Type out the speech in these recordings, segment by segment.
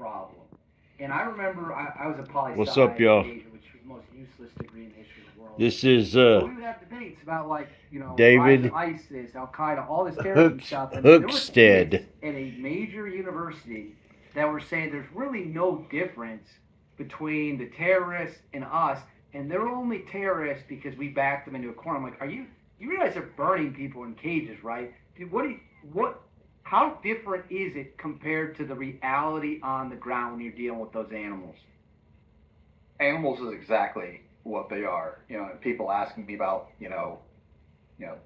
problem. And I remember I was a poli What's sci up, in y'all? Asia, which was the most useless degree in the history of the world. This is But we would have debates about like rise of David ISIS, Al Qaeda, all this terrorism stuff, and there were kids Hookstead. at a major university that were saying there's really no difference between the terrorists and us, and they're only terrorists because we backed them into a corner. I'm like, are you? You realize they're burning people in cages, right? Dude, what? How different is it compared to the reality on the ground when you're dealing with those animals? Animals is exactly what they are. People asking me about,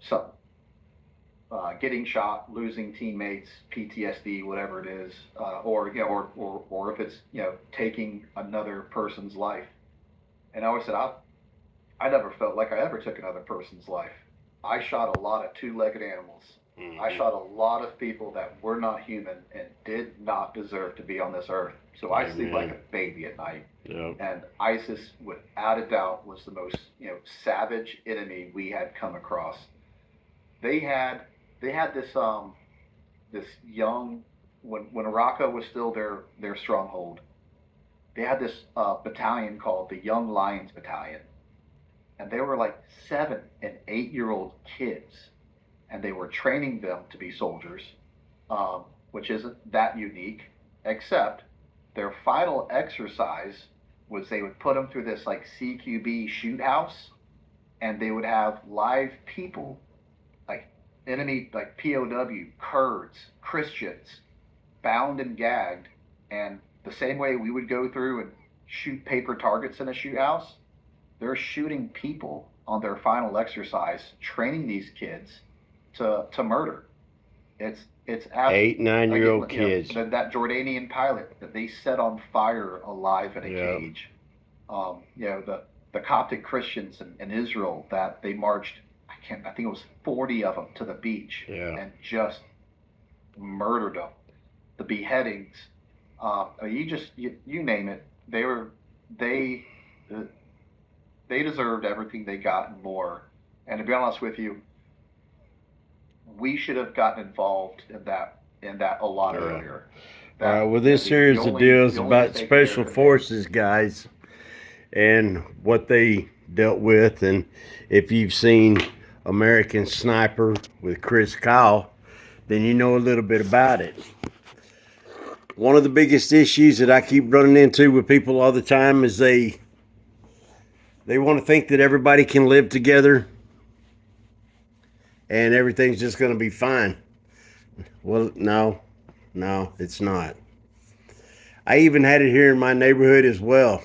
some getting shot, losing teammates, PTSD, whatever it is, or if it's taking another person's life. And I always said I never felt like I ever took another person's life. I shot a lot of two-legged animals. I shot a lot of people that were not human and did not deserve to be on this earth. So I sleep like a baby at night. Yep. And ISIS, without a doubt, was the most savage enemy we had come across. They had this young when Raqqa was still their stronghold. They had this battalion called the Young Lions Battalion, and they were like 7 and 8 year old kids, and they were training them to be soldiers, which isn't that unique, except their final exercise was they would put them through this like CQB shoot house, and they would have live people, like enemy, like POW, Kurds, Christians, bound and gagged, and the same way we would go through and shoot paper targets in a shoot house, they're shooting people on their final exercise, training these kids to murder. It's 8, 9 year old again, kids. that Jordanian pilot that they set on fire alive in a Yeah. cage. The Coptic Christians in Israel that they marched. I think it was 40 of them to the beach and just murdered them. The beheadings. You name it. They they deserved everything they got and more. And to be honest with you, we should have gotten involved in that a lot earlier. All right. Well, this series of deals about special forces guys and what they dealt with, and if you've seen American Sniper with Chris Kyle, then you know a little bit about it. One of the biggest issues that I keep running into with people all the time is they want to think that everybody can live together and everything's just going to be fine. Well, no, it's not. I even had it here in my neighborhood as well.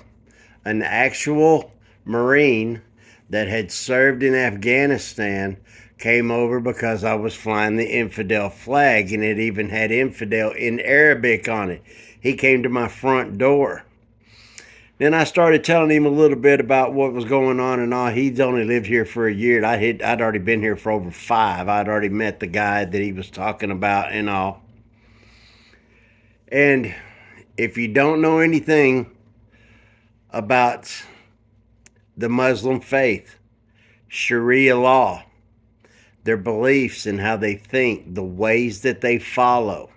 An actual Marine that had served in Afghanistan came over because I was flying the infidel flag, and it even had infidel in Arabic on it. He came to my front door. Then I started telling him a little bit about what was going on and all. He'd only lived here for a year. I'd already been here for over 5. I'd already met the guy that he was talking about and all. And if you don't know anything about the Muslim faith, Sharia law, their beliefs and how they think, the ways that they follow,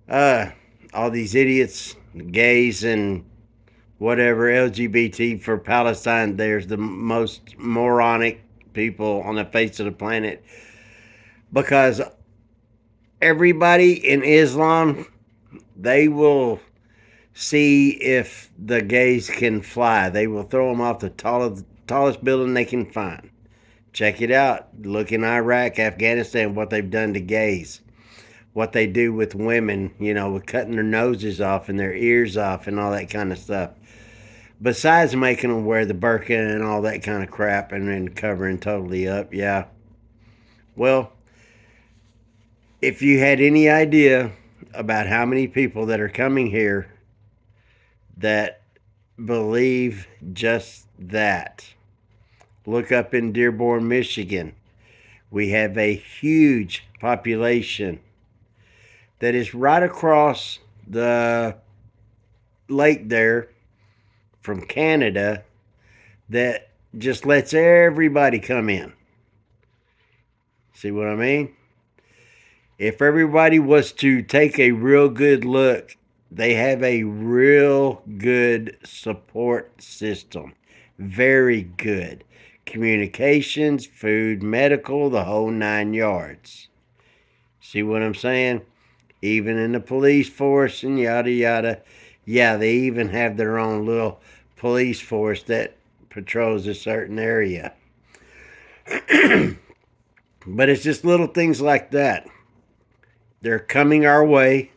all these idiots, gays and whatever, LGBT for Palestine, there's the most moronic people on the face of the planet, because everybody in Islam, they will see if the gays can fly. They will throw them off the tallest building they can find. Check it out. Look in Iraq, Afghanistan, what they've done to gays. What they do with women, with cutting their noses off and their ears off and all that kind of stuff. Besides making them wear the burqa and all that kind of crap and then covering totally up, yeah. Well, if you had any idea about how many people that are coming here that believe just that, look up in Dearborn, Michigan. We have a huge population that is right across the lake there from Canada that just lets everybody come in. See what I mean? If everybody was to take a real good look they have a real good support system. Very good. Communications, food, medical, the whole 9 yards. See what I'm saying? Even in the police force and yada yada. Yeah, they even have their own little police force that patrols a certain area. But it's just little things like that. They're coming our way.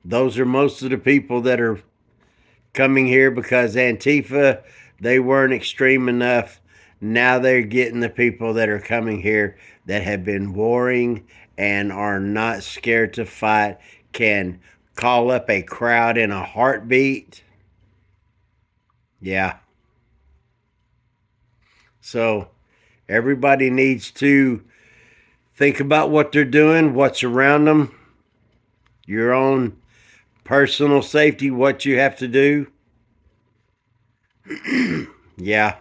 Those are most of the people that are coming here because Antifa, they weren't extreme enough. Now they're getting the people that are coming here that have been warring and are not scared to fight, can call up a crowd in a heartbeat. Yeah. So everybody needs to think about what they're doing, what's around them, your own personal safety, what you have to do. Yeah.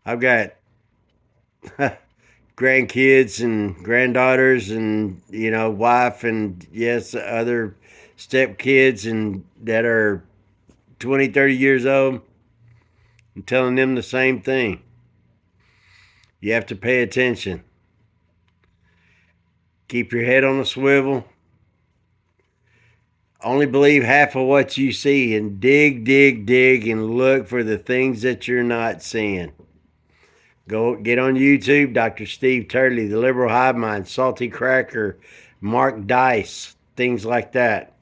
I've got grandkids and granddaughters and, wife and, yes, other stepkids and that are 20, 30 years old. I'm telling them the same thing. You have to pay attention. Keep your head on a swivel. Only believe half of what you see and dig, dig, dig and look for the things that you're not seeing. Go get on YouTube, Dr. Steve Turley, The Liberal Hive Mind, Salty Cracker, Mark Dice, things like that.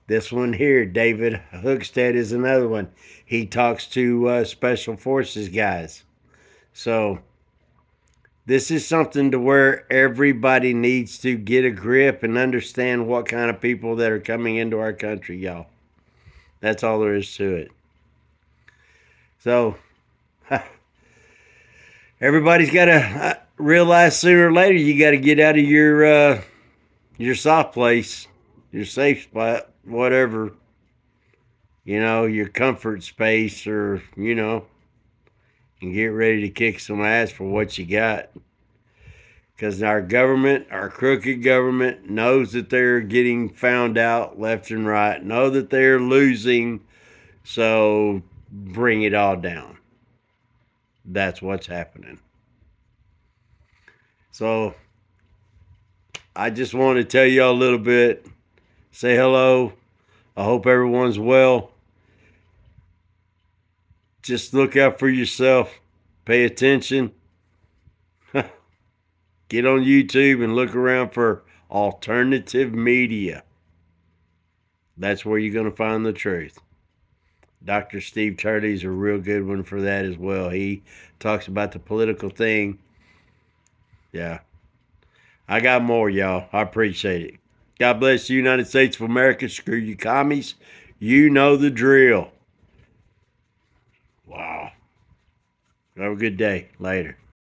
This one here, David Hookstead, is another one. He talks to Special Forces guys. So this is something to where everybody needs to get a grip and understand what kind of people that are coming into our country, y'all. That's all there is to it. So everybody's got to realize sooner or later you got to get out of your soft place, your safe spot, whatever, your comfort space, or and get ready to kick some ass for what you got. Because our government, our crooked government, knows that they're getting found out left and right, know that they're losing, so bring it all down. That's what's happening. So I just want to tell y'all a little bit, say hello. I hope everyone's well. Just look out for yourself. Pay attention. Get on YouTube and look around for alternative media. That's where you're going to find the truth. Dr. Steve Turley's a real good one for that as well. He talks about the political thing. Yeah. I got more, y'all. I appreciate it. God bless the United States of America. Screw you commies. You know the drill. Wow. Have a good day. Later.